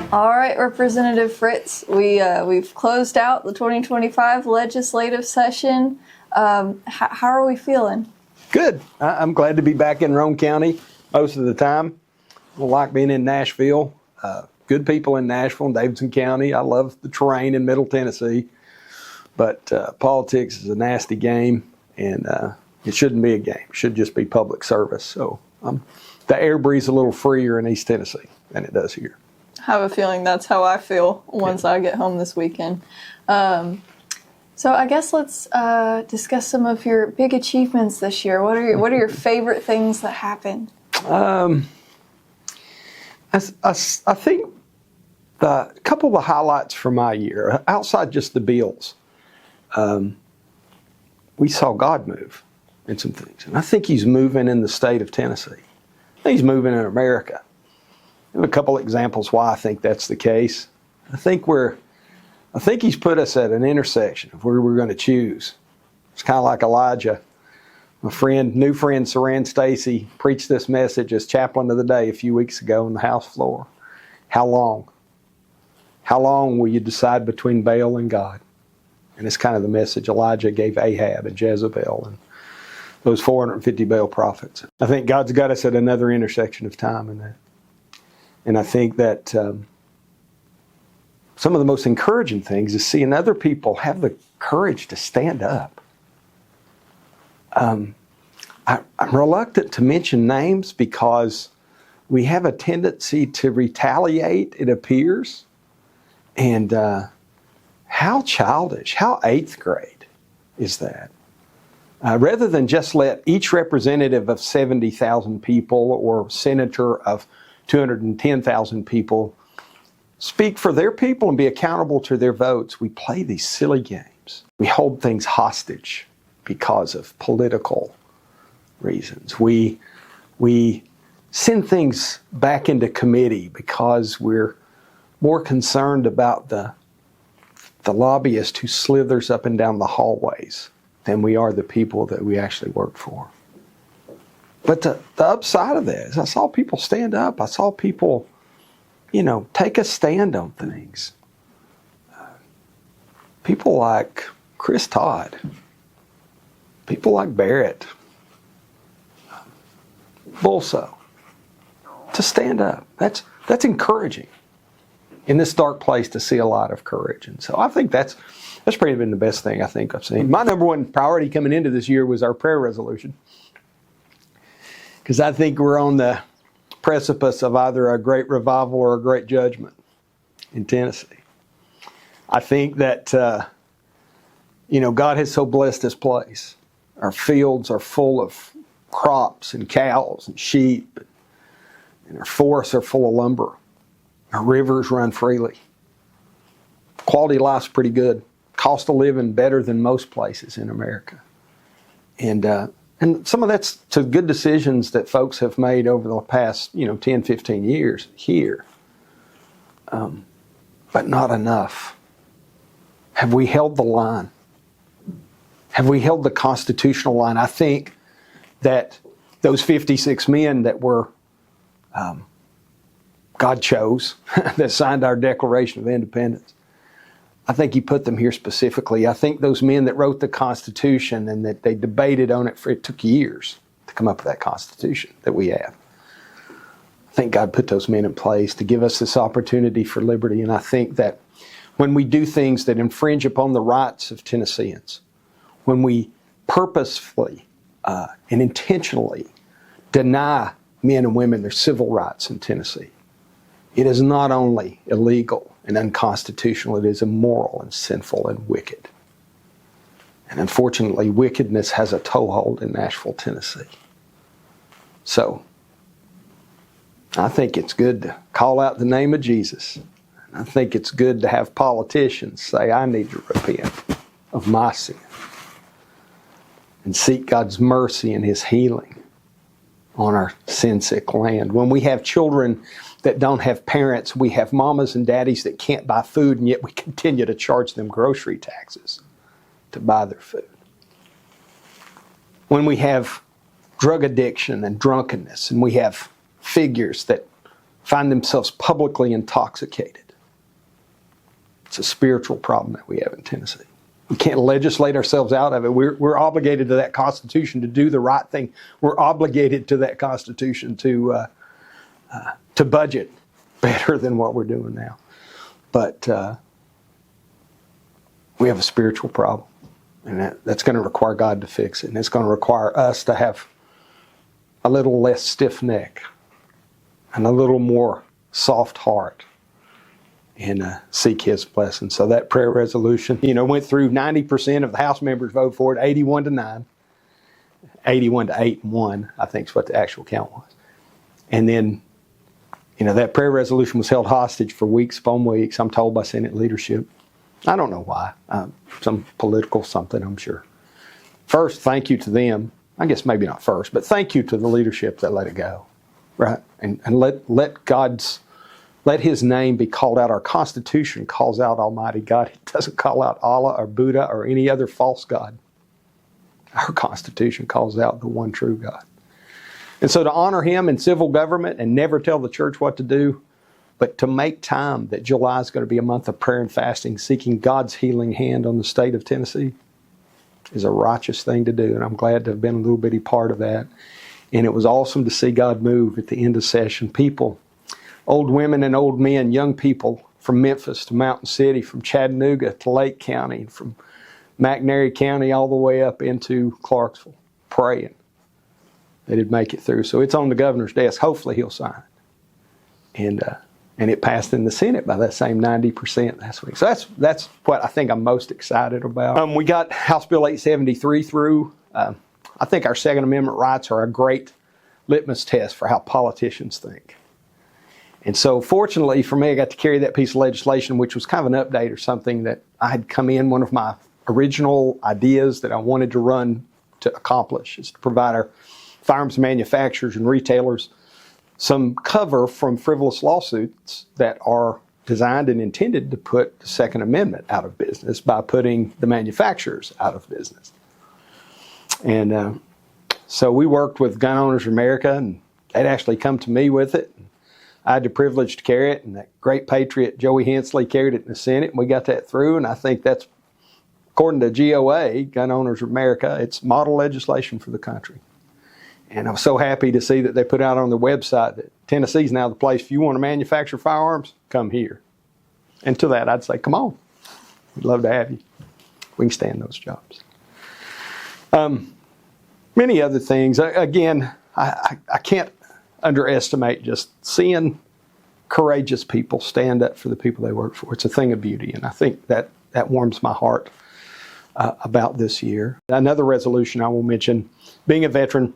All right, Representative Fritts, we've closed out the 2025 legislative session. How are we feeling? Good. I'm glad to be back in Roane County most of the time. I like being in Nashville. Good people in Nashville and Davidson County. I love the terrain in Middle Tennessee. But politics is a nasty game, and it shouldn't be a game. It should just be public service. So the air breathes a little freer in East Tennessee than it does here. I have a feeling that's how I feel once I get home this weekend. So I guess let's discuss some of your big achievements this year. What are your favorite things that happened? I think a couple of the highlights for my year, outside just the bills, we saw God move in some things. And I think He's moving in the state of Tennessee. I think He's moving in America. I have a couple of examples why I think that's the case. I think He's put us at an intersection of where we're going to choose. It's kind of like Elijah. My new friend Saran Stacy preached this message as chaplain of the day a few weeks ago on the House floor. How long? How long will you decide between Baal and God? And it's kind of the message Elijah gave Ahab and Jezebel and those 450 Baal prophets. I think God's got us at another intersection of time in that. And I think that some of the most encouraging things is seeing other people have the courage to stand up. I'm reluctant to mention names because we have a tendency to retaliate, it appears. And how childish, how 8th grade is that? Rather than just let each representative of 70,000 people or senator of 210,000 people speak for their people and be accountable to their votes, we play these silly games. We hold things hostage because of political reasons. We send things back into committee because we're more concerned about the lobbyist who slithers up and down the hallways than we are the people that we actually work for. But the upside of that is I saw people stand up. I saw people, take a stand on things. People like Chris Todd. People like Barrett. Bulso. To stand up. That's encouraging in this dark place to see a lot of courage. And so I think that's probably been the best thing I think I've seen. My number one priority coming into this year was our prayer resolution. Because I think we're on the precipice of either a great revival or a great judgment in Tennessee. I think that, God has so blessed this place. Our fields are full of crops and cows and sheep, and our forests are full of lumber. Our rivers run freely. Quality of life's pretty good. Cost of living better than most places in America. And some of that's to good decisions that folks have made over the past, 10, 15 years here. But not enough. Have we held the line? Have we held the constitutional line? I think that those 56 men that were God chose, that signed our Declaration of Independence, I think He put them here specifically. I think those men that wrote the Constitution and that they debated on it, it took years to come up with that Constitution that we have. I think God put those men in place to give us this opportunity for liberty. And I think that when we do things that infringe upon the rights of Tennesseans, when we purposefully and intentionally deny men and women their civil rights in Tennessee, it is not only illegal and unconstitutional, it is immoral and sinful and wicked. And unfortunately, wickedness has a toehold in Nashville, Tennessee. So, I think it's good to call out the name of Jesus. I think it's good to have politicians say, I need to repent of my sin and seek God's mercy and His healing on our sin-sick land. When we have children that don't have parents, we have mamas and daddies that can't buy food, and yet we continue to charge them grocery taxes to buy their food. When we have drug addiction and drunkenness, and we have figures that find themselves publicly intoxicated. It's a spiritual problem that we have in Tennessee. We can't legislate ourselves out of it. We're obligated to that Constitution to do the right thing. We're obligated to that Constitution to budget better than what we're doing now. But we have a spiritual problem, and that's going to require God to fix it. And it's going to require us to have a little less stiff neck and a little more soft heart and seek His blessing. So that prayer resolution, went through 90% of the House members voted for it, 81-9, 81-8-1, I think is what the actual count was. And then, that prayer resolution was held hostage for weeks upon weeks, I'm told by Senate leadership. I don't know why. Some political something, I'm sure. First, thank you to them. I guess maybe not first, but thank you to the leadership that let it go, right? And let His name be called out. Our Constitution calls out Almighty God. It doesn't call out Allah or Buddha or any other false god. Our Constitution calls out the one true God. And so to honor Him in civil government and never tell the church what to do, but to make time that July is going to be a month of prayer and fasting, seeking God's healing hand on the state of Tennessee, is a righteous thing to do. And I'm glad to have been a little bitty part of that. And it was awesome to see God move at the end of session. People, old women and old men, young people from Memphis to Mountain City, from Chattanooga to Lake County, from McNairy County all the way up into Clarksville, praying that it'd make it through. So it's on the governor's desk. Hopefully he'll sign it. And it passed in the Senate by that same 90% last week. So that's what I think I'm most excited about. We got House Bill 873 through. I think our Second Amendment rights are a great litmus test for how politicians think. And so fortunately for me, I got to carry that piece of legislation, which was kind of an update or something that I had come in, one of my original ideas that I wanted to run to accomplish is to provide our firearms manufacturers and retailers some cover from frivolous lawsuits that are designed and intended to put the Second Amendment out of business by putting the manufacturers out of business. And so we worked with Gun Owners of America, and they'd actually come to me with it. I had the privilege to carry it, and that great patriot Joey Hensley carried it in the Senate, and we got that through. And I think that's, according to GOA, Gun Owners of America, it's model legislation for the country. And I was so happy to see that they put out on their website that Tennessee's now the place, if you want to manufacture firearms, come here. And to that, I'd say, come on. We'd love to have you. We can stand those jobs. Many other things. Again, I can't underestimate just seeing courageous people stand up for the people they work for. It's a thing of beauty, and I think that warms my heart about this year. Another resolution I will mention, being a veteran,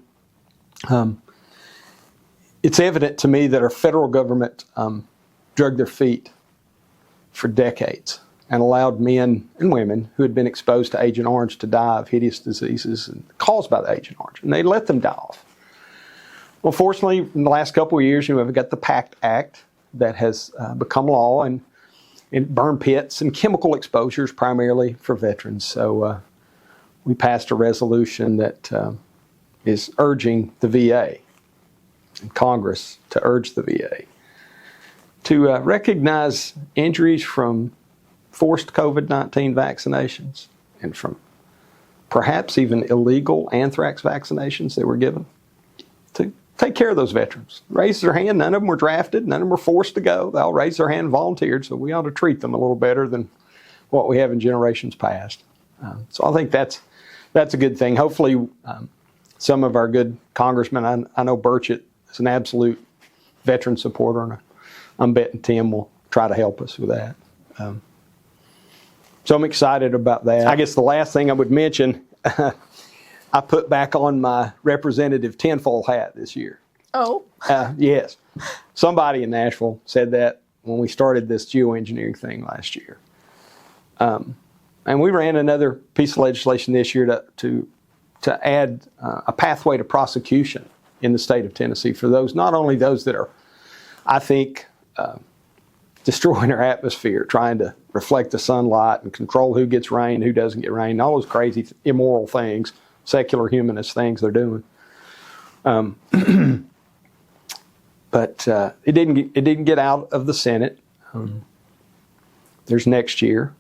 it's evident to me that our federal government drug their feet for decades and allowed men and women who had been exposed to Agent Orange to die of hideous diseases caused by the Agent Orange, and they let them die off. Well, fortunately, in the last couple of years, we've got the PACT Act that has become law, and burn pits and chemical exposures primarily for veterans. So we passed a resolution that is urging the VA and Congress to urge the VA to recognize injuries from forced COVID-19 vaccinations and from perhaps even illegal anthrax vaccinations that were given, to take care of those veterans. Raise their hand. None of them were drafted. None of them were forced to go. They all raised their hand and volunteered, so we ought to treat them a little better than what we have in generations past. So I think that's a good thing. Hopefully some of our good congressmen, I know Burchett is an absolute veteran supporter, and I'm betting Tim will try to help us with that. So I'm excited about that. I guess the last thing I would mention, I put back on my representative tinfoil hat this year. Oh. Yes. Somebody in Nashville said that when we started this geoengineering thing last year. And we ran another piece of legislation this year to add a pathway to prosecution in the state of Tennessee for those, not only those that are, I think, destroying our atmosphere, trying to reflect the sunlight and control who gets rain, who doesn't get rain, all those crazy, immoral things, secular humanist things they're doing. But it didn't get out of the Senate. There's next year.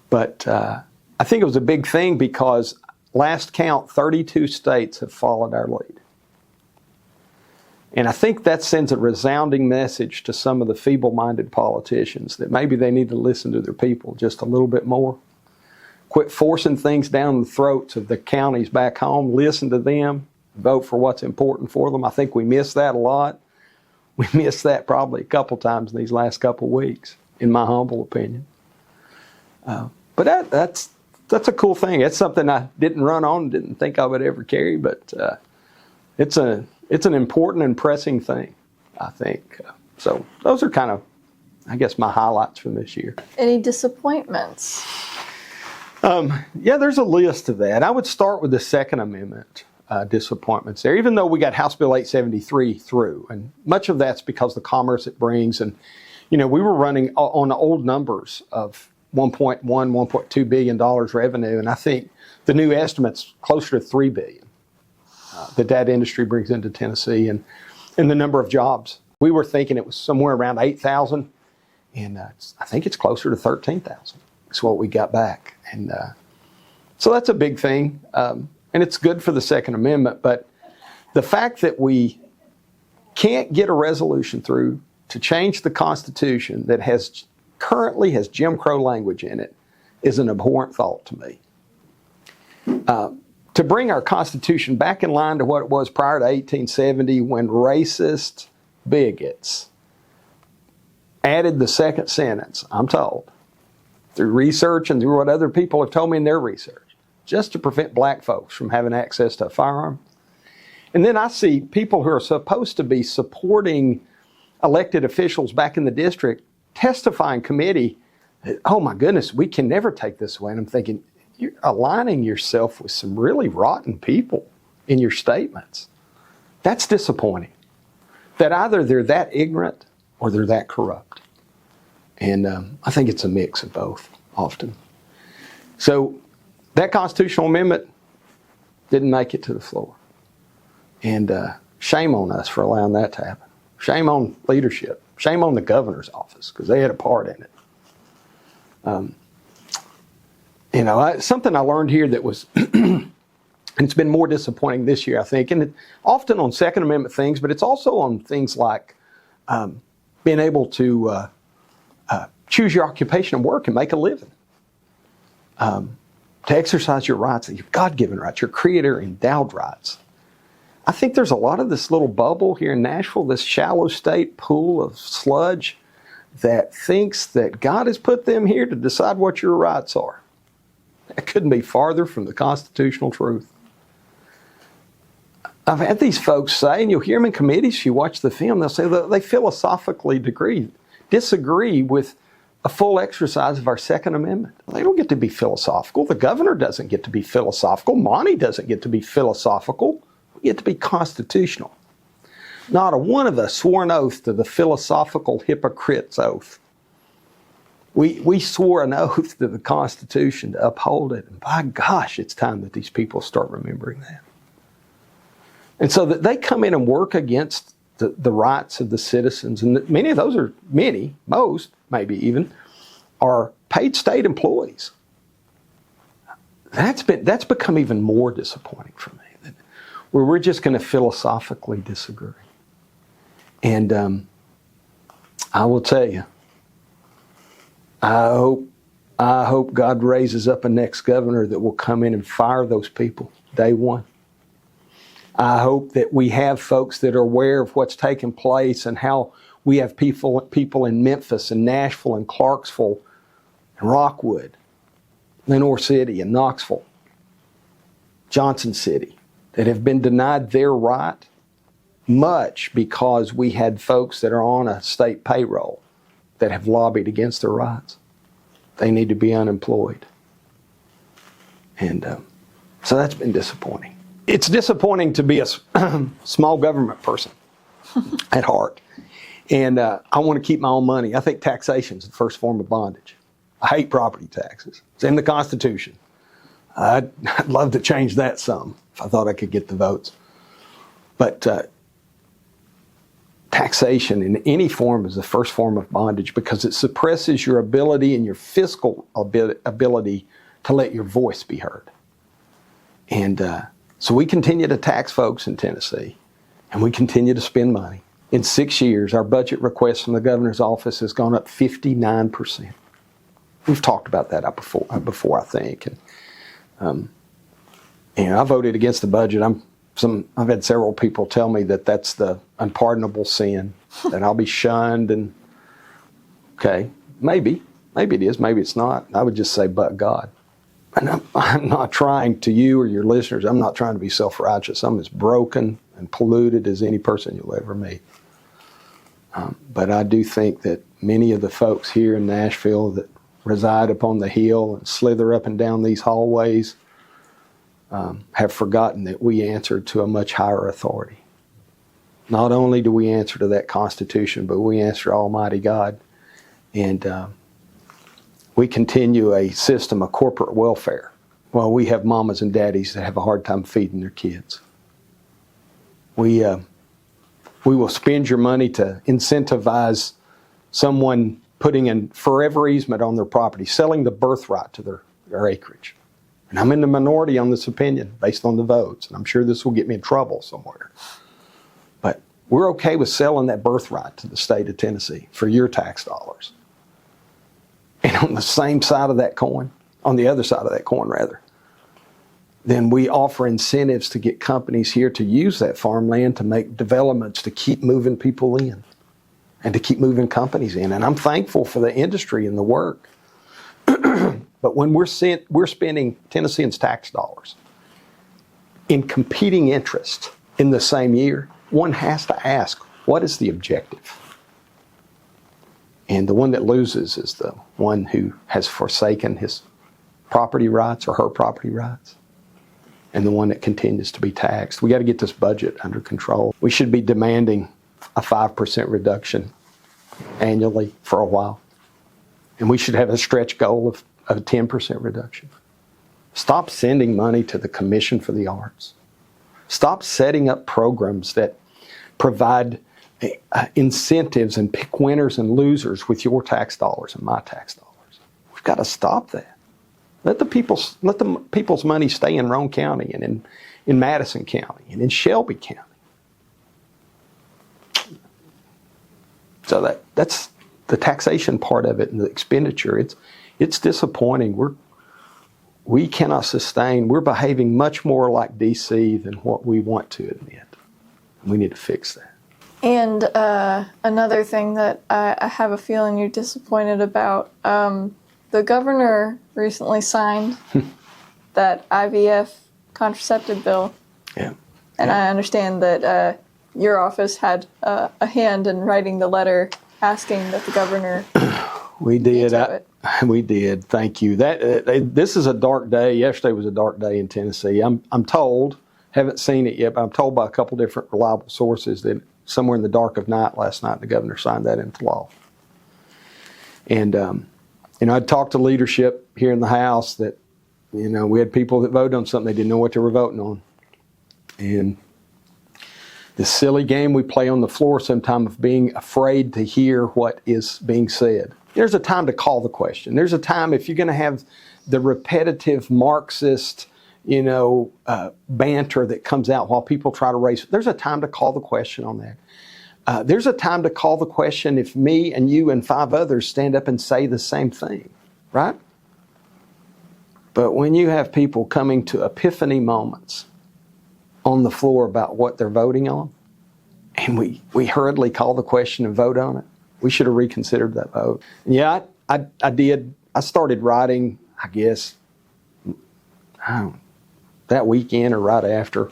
But I think it was a big thing because last count, 32 states have followed our lead. And I think that sends a resounding message to some of the feeble-minded politicians that maybe they need to listen to their people just a little bit more. Quit forcing things down the throats of the counties back home. Listen to them. Vote for what's important for them. I think we miss that a lot. We missed that probably a couple times in these last couple weeks, in my humble opinion. But that's a cool thing. It's something I didn't run on, didn't think I would ever carry, but it's an important and pressing thing, I think. So those are kind of, I guess, my highlights from this year. Any disappointments? Yeah, there's a list of that. I would start with the Second Amendment disappointments there, even though we got House Bill 873 through. And much of that's because of the commerce it brings. And, we were running on old numbers of $1.1, $1.2 billion revenue. And I think the new estimate's closer to $3 billion that industry brings into Tennessee and the number of jobs. We were thinking it was somewhere around 8,000. And I think it's closer to 13,000. It's what we got back. And so that's a big thing. And it's good for the Second Amendment. But the fact that we can't get a resolution through to change the Constitution that currently has Jim Crow language in it is an abhorrent thought to me. To bring our Constitution back in line to what it was prior to 1870, when racist bigots added the second sentence, I'm told, through research and through what other people have told me in their research, just to prevent black folks from having access to a firearm. And then I see people who are supposed to be supporting elected officials back in the district testifying committee that, oh my goodness, we can never take this away. And I'm thinking, you're aligning yourself with some really rotten people in your statements. That's disappointing. That either they're that ignorant or they're that corrupt. And I think it's a mix of both often. So that constitutional amendment didn't make it to the floor. And shame on us for allowing that to happen. Shame on leadership. Shame on the governor's office because they had a part in it. Something I learned here that was, and it's been more disappointing this year, I think, and often on Second Amendment things, but it's also on things like being able to choose your occupation and work and make a living. To exercise your rights, your God-given rights, your creator-endowed rights. I think there's a lot of this little bubble here in Nashville, this shallow state pool of sludge that thinks that God has put them here to decide what your rights are. That couldn't be farther from the constitutional truth. I've had these folks say, and you'll hear them in committees, if you watch the film, they'll say that they philosophically disagree with a full exercise of our Second Amendment. They don't get to be philosophical. The governor doesn't get to be philosophical. Monty doesn't get to be philosophical. We get to be constitutional. Not a one of us swore an oath to the philosophical hypocrite's oath. We swore an oath to the Constitution to uphold it. And by gosh, it's time that these people start remembering that. And so that they come in and work against the rights of the citizens. And many of those most, maybe even, are paid state employees. That's become even more disappointing for me. Where we're just going to philosophically disagree. And I will tell you, I hope God raises up a next governor that will come in and fire those people day one. I hope that we have folks that are aware of what's taking place and how we have people in Memphis and Nashville and Clarksville and Rockwood, Lenoir City and Knoxville, Johnson City, that have been denied their right, much because we had folks that are on a state payroll that have lobbied against their rights. They need to be unemployed. And so that's been disappointing. It's disappointing to be a small government person at heart. And I want to keep my own money. I think taxation is the first form of bondage. I hate property taxes. It's in the Constitution. I'd love to change that some if I thought I could get the votes. But taxation in any form is the first form of bondage because it suppresses your ability and your fiscal ability to let your voice be heard. And so we continue to tax folks in Tennessee, and we continue to spend money. In 6 years, our budget request from the governor's office has gone up 59%. We've talked about that before I think. And I voted against the budget. I've had several people tell me that that's the unpardonable sin, that I'll be shunned. And okay, maybe it is, maybe it's not. I would just say, but God. And I'm not trying to you or your listeners, I'm not trying to be self-righteous. I'm as broken and polluted as any person you'll ever meet. But I do think that many of the folks here in Nashville that reside upon the hill and slither up and down these hallways have forgotten that we answer to a much higher authority. Not only do we answer to that Constitution, but we answer to Almighty God. And we continue a system of corporate welfare while we have mamas and daddies that have a hard time feeding their kids. We will spend your money to incentivize someone putting in forever easement on their property, selling the birthright to their acreage. And I'm in the minority on this opinion based on the votes, and I'm sure this will get me in trouble somewhere. But we're okay with selling that birthright to the state of Tennessee for your tax dollars. And on the same side of that coin, on the other side of that coin rather, then we offer incentives to get companies here to use that farmland to make developments to keep moving people in and to keep moving companies in. And I'm thankful for the industry and the work. But when we're spending Tennesseans' tax dollars in competing interests in the same year, one has to ask, what is the objective? And the one that loses is the one who has forsaken his property rights or her property rights, and the one that continues to be taxed. We got to get this budget under control. We should be demanding a 5% reduction annually for a while. And we should have a stretch goal of a 10% reduction. Stop sending money to the Commission for the Arts. Stop setting up programs that provide incentives and pick winners and losers with your tax dollars and my tax dollars. We've got to stop that. Let the people's money stay in Roane County and in Madison County and in Shelby County. So that's the taxation part of it and the expenditure. It's disappointing. We cannot sustain. We're behaving much more like D.C. than what we want to admit. We need to fix that. And another thing that I have a feeling you're disappointed about, the governor recently signed that IVF contraceptive bill. Yeah. And I understand that your office had a hand in writing the letter asking that the governor We did. veto it. We did. Thank you. This is a dark day. Yesterday was a dark day in Tennessee. I'm told, haven't seen it yet, but I'm told by a couple different reliable sources that somewhere in the dark of night last night, the governor signed that into law. And I'd talked to leadership here in the House that, we had people that voted on something they didn't know what they were voting on. And this silly game we play on the floor sometimes of being afraid to hear what is being said. There's a time to call the question. There's a time if you're going to have the repetitive Marxist, banter that comes out while people try to raise. There's a time to call the question on that. There's a time to call the question if me and you and 5 others stand up and say the same thing, right? But when you have people coming to epiphany moments on the floor about what they're voting on, and we hurriedly call the question and vote on it, we should have reconsidered that vote. And yeah, I did. I started writing, I guess, that weekend or right after,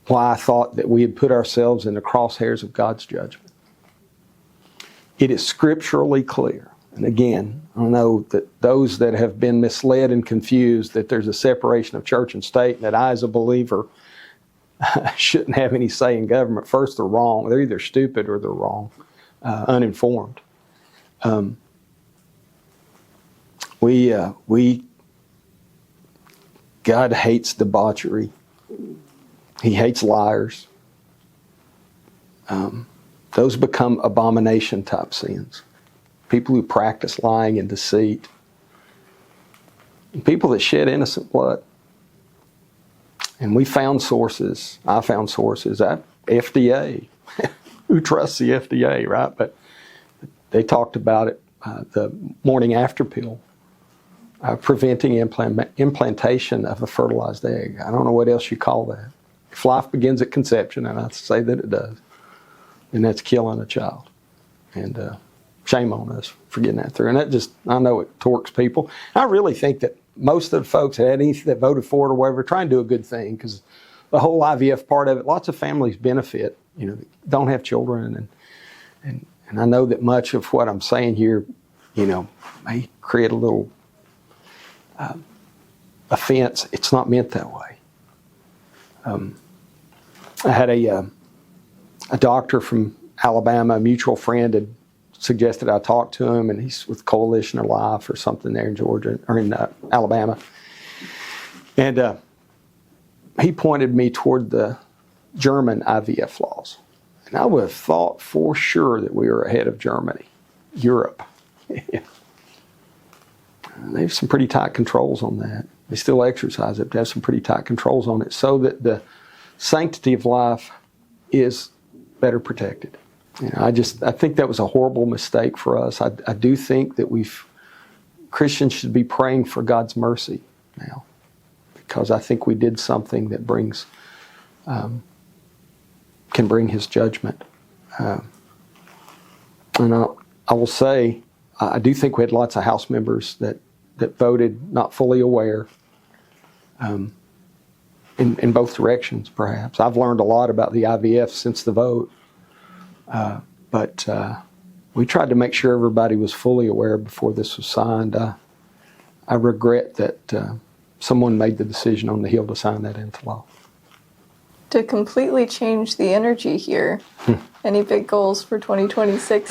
why I thought that we had put ourselves in the crosshairs of God's judgment. It is scripturally clear. And again, I know that those that have been misled and confused that there's a separation of church and state and that I as a believer shouldn't have any say in government. First, they're wrong. They're either stupid or they're wrong, uninformed. God hates debauchery. He hates liars. those become abomination type sins. People who practice lying and deceit. And people that shed innocent blood. And we found sources. I found sources at FDA. Who trusts the FDA, right? But they talked about it, the morning after pill, preventing implantation of a fertilized egg. I don't know what else you call that. If life begins at conception, and I say that it does, then that's killing a child. And shame on us for getting that through. And that just, I know it torques people. I really think that most of the folks that voted for it or whatever try and do a good thing, because the whole IVF part of it, lots of families benefit, don't have children. And I know that much of what I'm saying here, may create a little offense. It's not meant that way. I had a doctor from Alabama, a mutual friend, had suggested I talk to him, and he's with Coalition of Life or something there in Georgia or in Alabama. And he pointed me toward the German IVF laws. And I would have thought for sure that we were ahead of Germany, Europe. They have some pretty tight controls on that. They still exercise it, but have some pretty tight controls on it so that the sanctity of life is better protected. I think that was a horrible mistake for us. I do think that Christians should be praying for God's mercy now, because I think we did something that can bring His judgment. And I will say, I do think we had lots of House members that voted not fully aware, in both directions, perhaps. I've learned a lot about the IVF since the vote. But we tried to make sure everybody was fully aware before this was signed. I regret that someone made the decision on the Hill to sign that into law. To completely change the energy here, any big goals for 2026?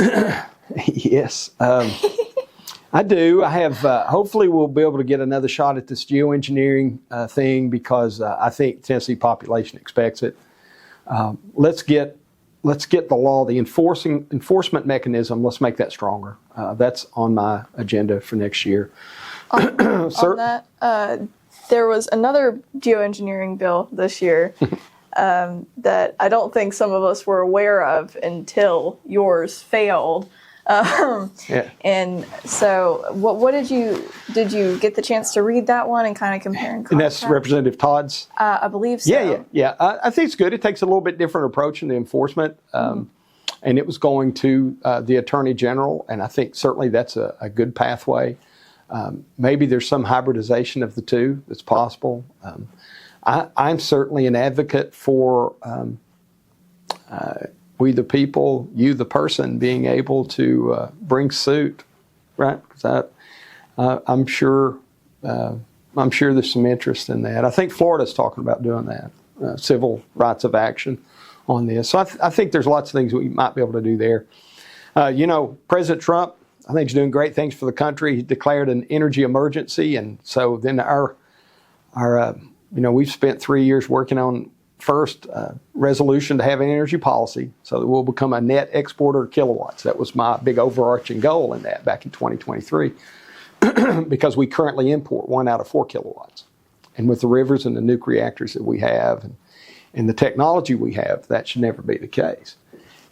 Yes, I do. I have. Hopefully, we'll be able to get another shot at this geoengineering thing, because I think Tennessee population expects it. Let's get the law, the enforcement mechanism. Let's make that stronger. That's on my agenda for next year. On that, there was another geoengineering bill this year that I don't think some of us were aware of until yours failed. Yeah. And so, what did you get the chance to read that one and kind of compare and contrast? And that's Representative Todd's? I believe so. Yeah. I think it's good. It takes a little bit different approach in the enforcement. And it was going to the Attorney General, and I think certainly that's a good pathway. Maybe there's some hybridization of the two that's possible. I'm certainly an advocate for we the people, you the person, being able to bring suit, right? Because I'm sure there's some interest in that. I think Florida's talking about doing that, civil rights of action on this. So I think there's lots of things we might be able to do there. President Trump, I think, is doing great things for the country. He declared an energy emergency, and so then we've spent 3 years working on first resolution to have an energy policy so that we'll become a net exporter of kilowatts. That was my big overarching goal in that back in 2023, because we currently import 1 out of 4 kilowatts. And with the rivers and the nuke reactors that we have and the technology we have, that should never be the case.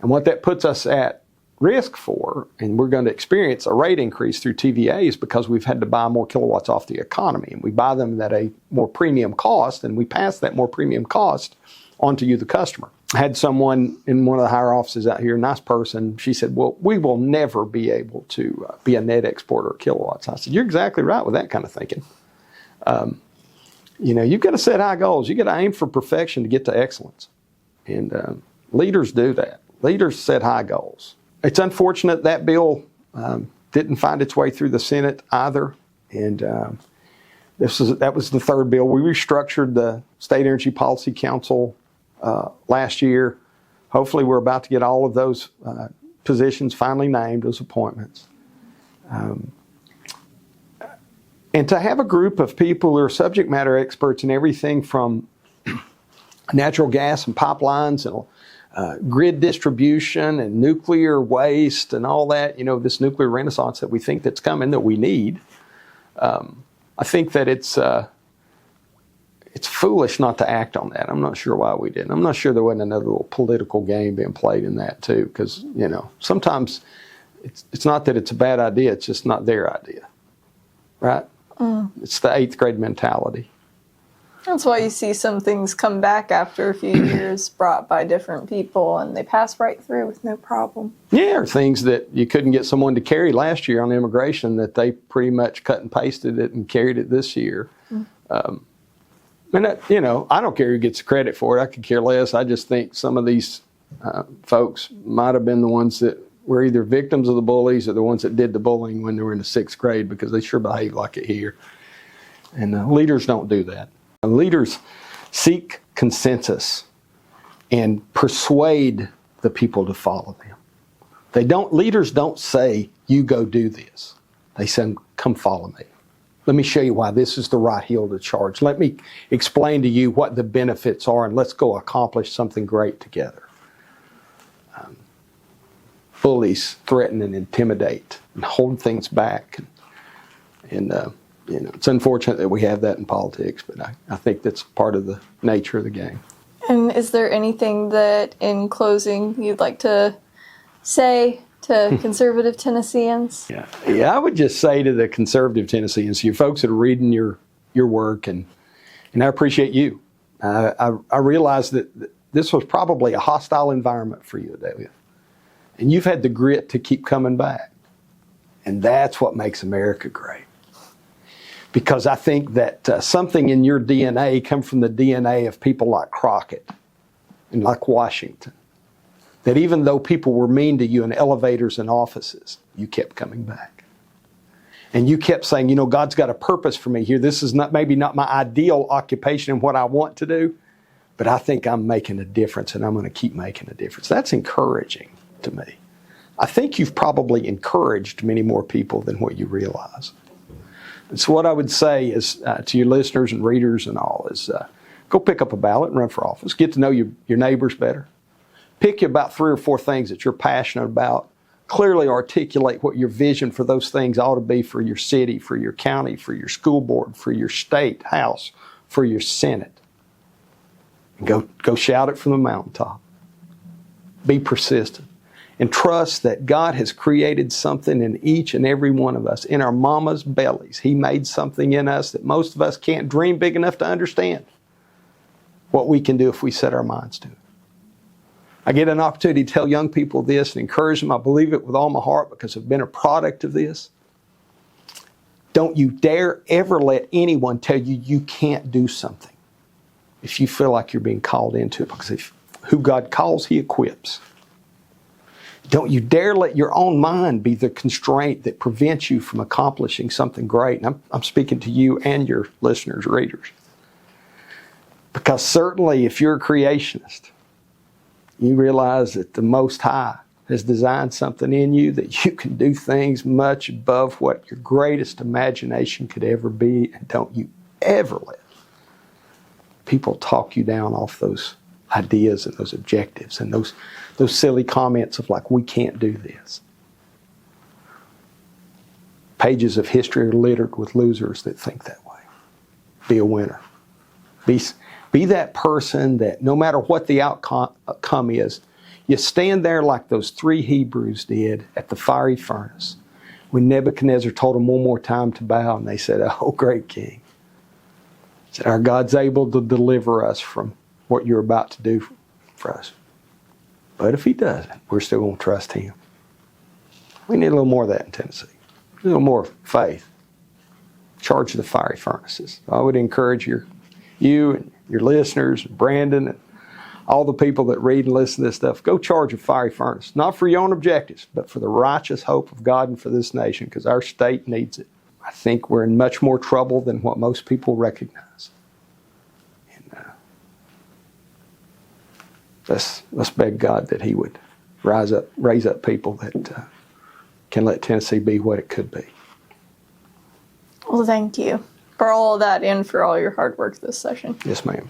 And what that puts us at risk for, and we're going to experience a rate increase through TVAs because we've had to buy more kilowatts off the economy, and we buy them at a more premium cost, and we pass that more premium cost on to you, the customer. I had someone in one of the higher offices out here, a nice person, she said, well, we will never be able to be a net exporter of kilowatts. I said, you're exactly right with that kind of thinking. You've got to set high goals. You've got to aim for perfection to get to excellence. And leaders do that. Leaders set high goals. It's unfortunate that bill didn't find its way through the Senate either. And that was the third bill. We restructured the State Energy Policy Council last year. Hopefully we're about to get all of those positions finally named, those appointments. And to have a group of people who are subject matter experts in everything from natural gas and pipelines and grid distribution and nuclear waste and all that, this nuclear renaissance that we think that's coming, that we need. I think that it's foolish not to act on that. I'm not sure why we didn't. I'm not sure there wasn't another little political game being played in that too, because sometimes it's not that it's a bad idea, it's just not their idea, right? It's the 8th grade mentality. That's why you see some things come back after a few years, brought by different people, and they pass right through with no problem. Yeah, or things that you couldn't get someone to carry last year on immigration that they pretty much cut and pasted it and carried it this year. And that, I don't care who gets the credit for it. I could care less. I just think some of these folks might have been the ones that were either victims of the bullies or the ones that did the bullying when they were in the 6th grade, because they sure behave like it here. And leaders don't do that. Leaders seek consensus and persuade the people to follow them. Leaders don't say, you go do this. They say, come follow me. Let me show you why this is the right hill to charge. Let me explain to you what the benefits are, and let's go accomplish something great together. Bullies threaten and intimidate and hold things back. And it's unfortunate that we have that in politics, but I think that's part of the nature of the game. And is there anything that, in closing, you'd like to say to conservative Tennesseans? Yeah, I would just say to the conservative Tennesseans, you folks that are reading your work, and I appreciate you. I realize that this was probably a hostile environment for you, Adelia. And you've had the grit to keep coming back. And that's what makes America great. Because I think that something in your DNA comes from the DNA of people like Crockett and like Washington. That even though people were mean to you in elevators and offices, you kept coming back. And you kept saying, God's got a purpose for me here. This is maybe not my ideal occupation and what I want to do, but I think I'm making a difference, and I'm going to keep making a difference. That's encouraging to me. I think you've probably encouraged many more people than what you realize. And so what I would say is to your listeners and readers and all is go pick up a ballot and run for office. Get to know your neighbors better. Pick you about 3 or 4 things that you're passionate about. Clearly articulate what your vision for those things ought to be for your city, for your county, for your school board, for your state house, for your Senate. And go shout it from the mountaintop. Be persistent. And trust that God has created something in each and every one of us. In our mama's bellies, He made something in us that most of us can't dream big enough to understand what we can do if we set our minds to it. I get an opportunity to tell young people this and encourage them. I believe it with all my heart because I've been a product of this. Don't you dare ever let anyone tell you you can't do something if you feel like you're being called into it, because who God calls, He equips. Don't you dare let your own mind be the constraint that prevents you from accomplishing something great. And I'm speaking to you and your listeners, readers. Because certainly if you're a creationist, you realize that the Most High has designed something in you that you can do things much above what your greatest imagination could ever be. And don't you ever let people talk you down off those ideas and those objectives and those silly comments of like, we can't do this. Pages of history are littered with losers that think that way. Be a winner. Be that person that no matter what the outcome is, you stand there like those 3 Hebrews did at the fiery furnace when Nebuchadnezzar told them one more time to bow, and they said, "Oh, great King." He said, "Our God's able to deliver us from what you're about to do for us. But if He doesn't, we're still going to trust Him." We need a little more of that in Tennessee. A little more faith. Charge the fiery furnaces. I would encourage you and your listeners, Brandon, and all the people that read and listen to this stuff, go charge a fiery furnace. Not for your own objectives, but for the righteous hope of God and for this nation, because our state needs it. I think we're in much more trouble than what most people recognize. And let's beg God that He would raise up people that can let Tennessee be what it could be. Well, thank you for all of that and for all your hard work this session. Yes, ma'am.